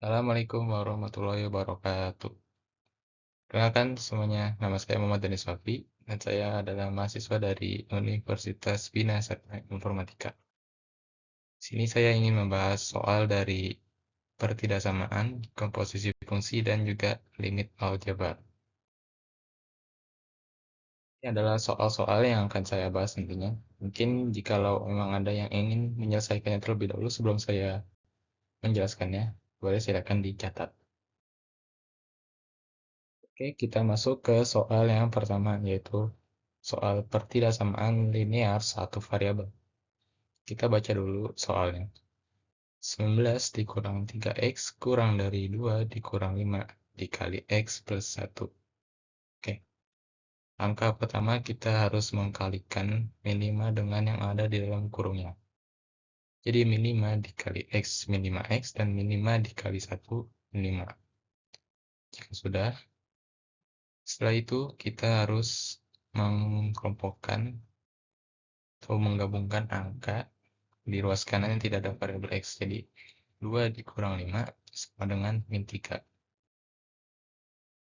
Assalamualaikum warahmatullahi wabarakatuh. Perkenalkan semuanya, nama saya Muhammad Denis Wafi, dan saya adalah mahasiswa dari Universitas Bina Sarjana Informatika. Sini saya ingin membahas soal dari pertidaksamaan, komposisi fungsi, dan juga limit aljabar. Ini adalah soal-soal yang akan saya bahas nantinya. Mungkin jikalau memang ada yang ingin menyelesaikannya terlebih dahulu sebelum saya menjelaskannya, boleh silakan dicatat. Oke, kita masuk ke soal yang pertama, yaitu soal pertidaksamaan linear satu variabel. Kita baca dulu soalnya. 19 dikurang 3x kurang dari 2 dikurang 5 dikali x plus 1. Oke, angka pertama kita harus mengkalikan min 5 dengan yang ada di dalam kurungnya. Jadi min 5 dikali x min 5x dan min 5 dikali 1 min 5. Jika sudah, setelah itu kita harus mengkelompokkan atau menggabungkan angka di ruas kanan yang tidak ada variabel x. Jadi 2 dikurang 5 sama dengan min 3.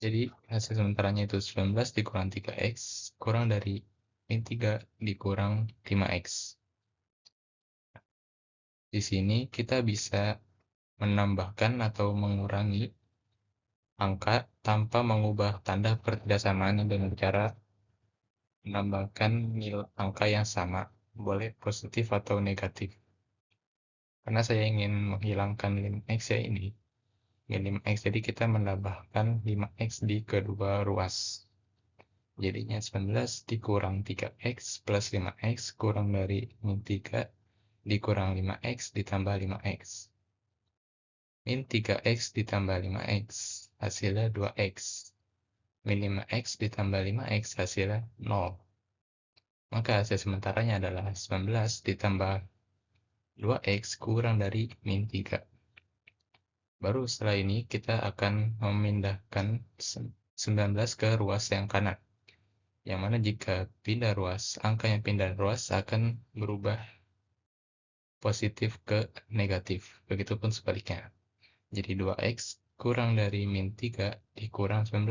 Jadi hasil sementaranya itu 19 dikurang 3x kurang dari min 3 dikurang 5x. Di sini kita bisa menambahkan atau mengurangi angka tanpa mengubah tanda pertidaksamaannya dengan cara menambahkan nilai angka yang sama, boleh positif atau negatif. Karena saya ingin menghilangkan lim x ya ini, min 5x, jadi kita menambahkan 5x di kedua ruas. Jadinya 19 dikurang 3x plus 5x kurang dari min 3 dikurang 5x ditambah 5x. Min 3x ditambah 5x hasilnya 2x. Min 5x ditambah 5x hasilnya 0. Maka hasil sementaranya adalah 19 ditambah 2x kurang dari min 3. Baru setelah ini kita akan memindahkan 19 ke ruas yang kanan. Yang mana jika pindah ruas, angka yang pindah ruas akan berubah positif ke negatif. Begitupun sebaliknya. Jadi 2x kurang dari min 3 dikurang 19.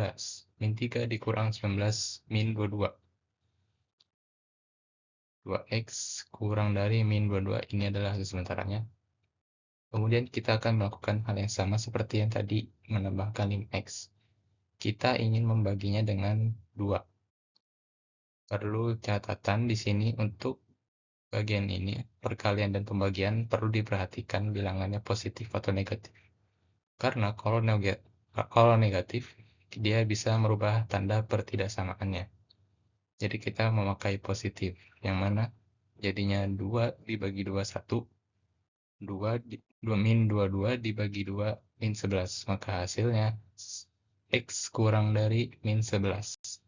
Min 3 dikurang 19 min 22. 2x kurang dari min 22 ini adalah hasil sementaranya. Kemudian kita akan melakukan hal yang sama seperti yang tadi, menambahkan lim x. Kita ingin membaginya dengan 2. Perlu catatan di sini untuk bagian ini, perkalian dan pembagian perlu diperhatikan bilangannya positif atau negatif. Karena kalau negatif, dia bisa merubah tanda pertidaksamaannya. Jadi kita memakai positif, yang mana jadinya 2 dibagi 2, 1. 2 min 22 dibagi 2 min 11. Maka hasilnya x kurang dari min 11.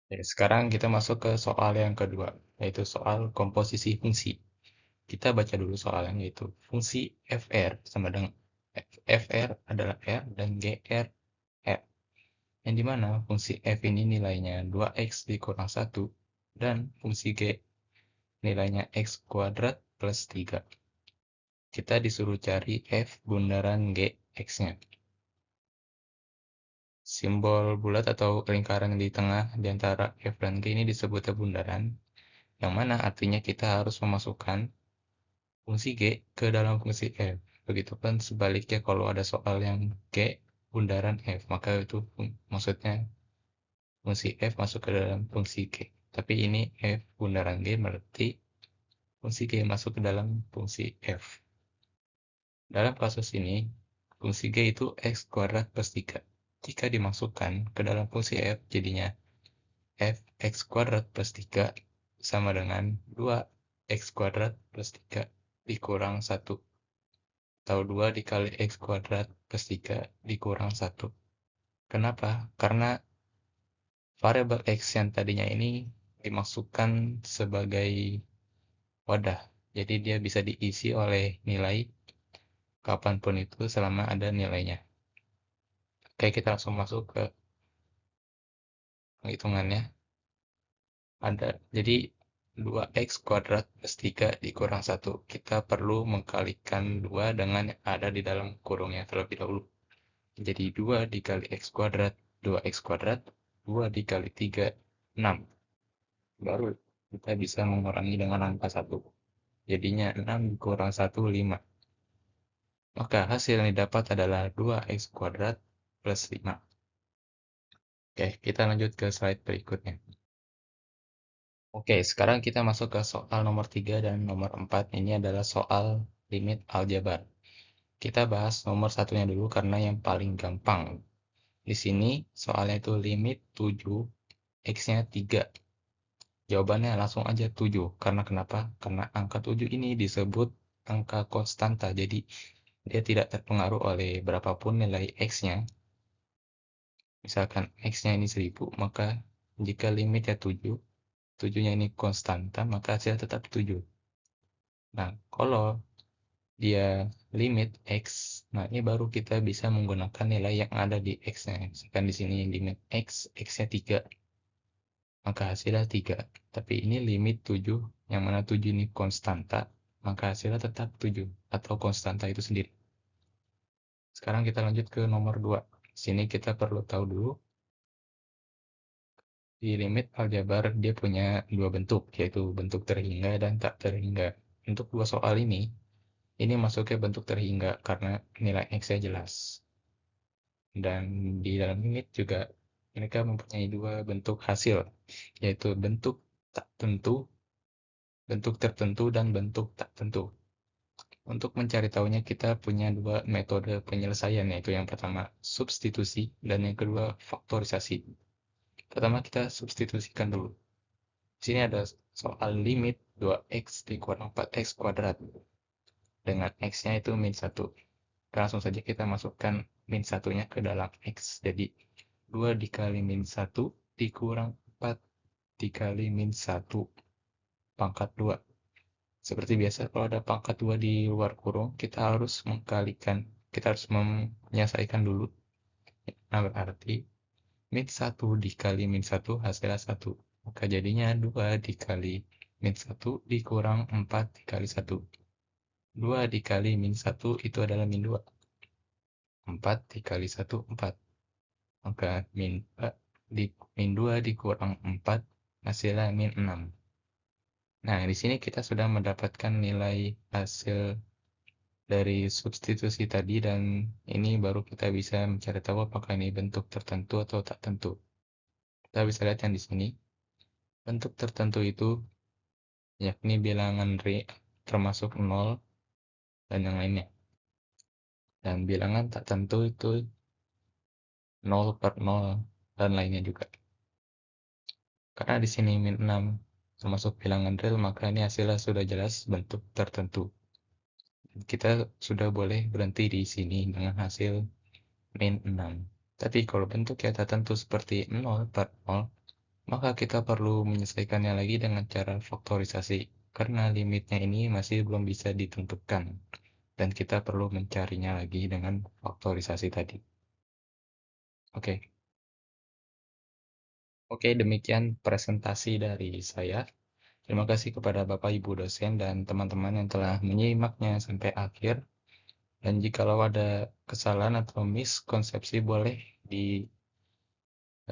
Oke, sekarang kita masuk ke soal yang kedua, yaitu soal komposisi fungsi. Kita baca dulu soalnya, yaitu fungsi fr sama dengan fr adalah r dan gr r. Yang dimana fungsi f ini nilainya 2x dikurang 1 dan fungsi g nilainya x kuadrat plus 3. Kita disuruh cari f bundaran g x-nya. Simbol bulat atau lingkaran di tengah di antara f dan g ini disebutnya bundaran, yang mana artinya kita harus memasukkan fungsi G ke dalam fungsi F. Begitupun sebaliknya kalau ada soal yang G bundaran F, maka itu maksudnya fungsi F masuk ke dalam fungsi G. Tapi ini F bundaran G berarti fungsi G masuk ke dalam fungsi F. Dalam kasus ini, fungsi G itu X kuadrat plus 3. Jika dimasukkan ke dalam fungsi F, jadinya F X kuadrat plus 3 sama dengan 2X kuadrat plus 3 dikurang 1. Atau 2 dikali X kuadrat plus 3 dikurang 1. Kenapa? Karena variabel X yang tadinya ini dimasukkan sebagai wadah. Jadi dia bisa diisi oleh nilai kapanpun itu selama ada nilainya. Oke, kita langsung masuk ke penghitungannya. Jadi 2x kuadrat plus 3 dikurang 1. Kita perlu mengkalikan 2 dengan yang ada di dalam kurungnya terlebih dahulu. Jadi 2 dikali x kuadrat, 2x kuadrat, 2 dikali 3, 6. Baru kita bisa mengurangi dengan angka 1. Jadinya 6 dikurang 1, 5. Maka hasil yang didapat adalah 2x kuadrat plus 5. Oke, kita lanjut ke slide berikutnya. Oke, sekarang kita masuk ke soal nomor 3 dan nomor 4. Ini adalah soal limit aljabar. Kita bahas nomor satunya dulu karena yang paling gampang. Di sini soalnya itu limit 7, x-nya 3. Jawabannya langsung aja 7. Karena kenapa? Karena angka 7 ini disebut angka konstanta. Jadi dia tidak terpengaruh oleh berapapun nilai x-nya. Misalkan x-nya ini 1000, maka jika limitnya 7, 7-nya ini konstanta, maka hasilnya tetap 7. Nah, kalau dia limit x, nah ini baru kita bisa menggunakan nilai yang ada di x-nya. Misalkan di sini limit x, x-nya 3, maka hasilnya 3. Tapi ini limit 7, yang mana 7 ini konstanta, maka hasilnya tetap 7, atau konstanta itu sendiri. Sekarang kita lanjut ke nomor 2. Di sini kita perlu tahu dulu, di limit aljabar dia punya dua bentuk, yaitu bentuk terhingga dan tak terhingga. Untuk dua soal ini masuknya bentuk terhingga karena nilai x-nya jelas. Dan di dalam limit juga mereka mempunyai dua bentuk hasil, yaitu bentuk tak tentu, bentuk tertentu, dan bentuk tak tentu. Untuk mencari tahunya kita punya dua metode penyelesaian, yaitu yang pertama substitusi dan yang kedua faktorisasi. Pertama kita substitusikan dulu. Di sini ada soal limit 2x dikurang 4x kuadrat. Dengan x-nya itu min 1. Langsung saja kita masukkan min 1-nya ke dalam x. Jadi 2 dikali min 1 dikurang 4 dikali min 1 pangkat 2. Seperti biasa kalau ada pangkat 2 di luar kurung, kita harus mengkalikan, kita harus menyelesaikan dulu. Nah, berarti min 1 dikali min 1 hasilnya 1. Maka jadinya 2 dikali min 1 dikurang 4 dikali 1. 2 dikali min 1 itu adalah min 2. 4 dikali 1, 4. Maka min 2 dikurang 4 hasilnya min 6. Nah, di sini kita sudah mendapatkan nilai hasil dari substitusi tadi, dan ini baru kita bisa mencari tahu apakah ini bentuk tertentu atau tak tentu. Kita bisa lihat yang di sini. Bentuk tertentu itu yakni bilangan real termasuk 0 dan yang lainnya. Dan bilangan tak tentu itu 0 per 0 dan lainnya juga. Karena di sini min 6 termasuk bilangan real, maka ini hasilnya sudah jelas bentuk tertentu. Kita sudah boleh berhenti di sini dengan hasil min 6. Tapi kalau bentuknya tak tentu seperti 0 per 0, maka kita perlu menyelesaikannya lagi dengan cara faktorisasi. Karena limitnya ini masih belum bisa ditentukan. Dan kita perlu mencarinya lagi dengan faktorisasi tadi. Oke. Oke, demikian presentasi dari saya. Terima kasih kepada Bapak Ibu dosen dan teman-teman yang telah menyimaknya sampai akhir. Dan jikalau ada kesalahan atau miskonsepsi, boleh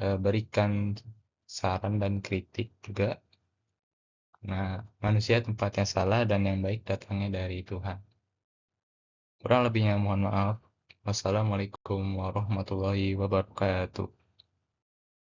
diberikan saran dan kritik juga. Nah, manusia tempatnya salah dan yang baik datangnya dari Tuhan. Kurang lebihnya mohon maaf. Wassalamualaikum warahmatullahi wabarakatuh.